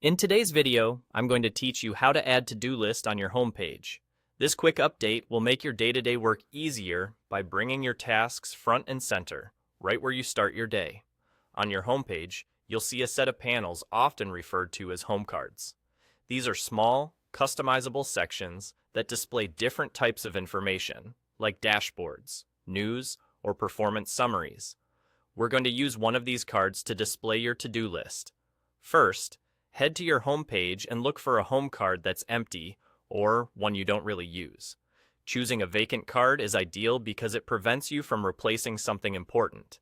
In today's video, I'm going to teach you how to add to-do list on your home page. This quick update will make your day-to-day work easier by bringing your tasks front and center, right where you start your day. On your home page, you'll see a set of panels often referred to as home cards. These are small, customizable sections that display different types of information, like dashboards, news, or performance summaries. We're going to use one of these cards to display your to-do list. First, head to your home page and look for a home card that's empty or one you don't really use. Choosing a vacant card is ideal because it prevents you from replacing something important.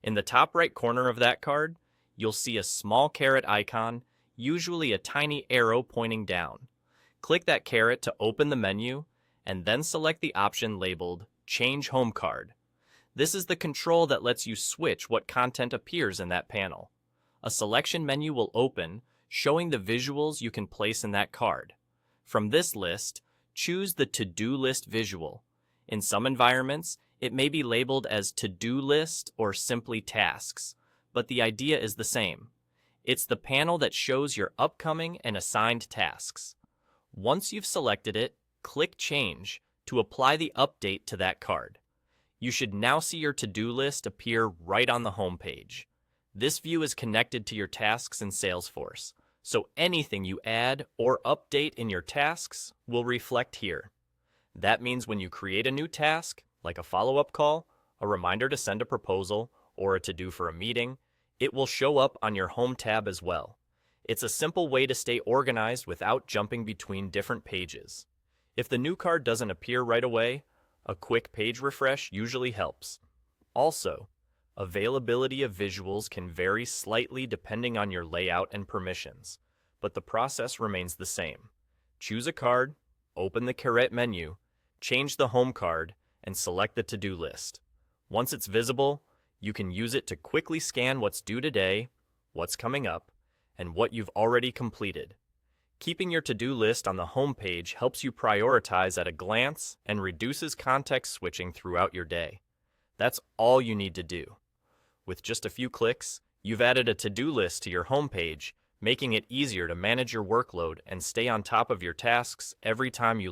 In the top right corner of that card, you'll see a small caret icon, usually a tiny arrow pointing down. Click that caret to open the menu, and then select the option labeled Change Home Card. This is the control that lets you switch what content appears in that panel. A selection menu will open, showing the visuals you can place in that card. From this list, choose the to-do list visual. In some environments, it may be labeled as to-do list or simply tasks, but the idea is the same. It's the panel that shows your upcoming and assigned tasks. Once you've selected it, click Change to apply the update to that card. You should now see your to-do list appear right on the home page. This view is connected to your tasks in Salesforce, so anything you add or update in your tasks will reflect here. That means when you create a new task, like a follow-up call, a reminder to send a proposal, or a to-do for a meeting, it will show up on your Home tab as well. It's a simple way to stay organized without jumping between different pages. If the new card doesn't appear right away, a quick page refresh usually helps. Also, availability of visuals can vary slightly depending on your layout and permissions, but the process remains the same. Choose a card, open the caret menu, change the home card, and select the to-do list. Once it's visible, you can use it to quickly scan what's due today, what's coming up, and what you've already completed. Keeping your to-do list on the home page helps you prioritize at a glance and reduces context switching throughout your day. That's all you need to do. With just a few clicks, you've added a to-do list to your home page, making it easier to manage your workload and stay on top of your tasks every time you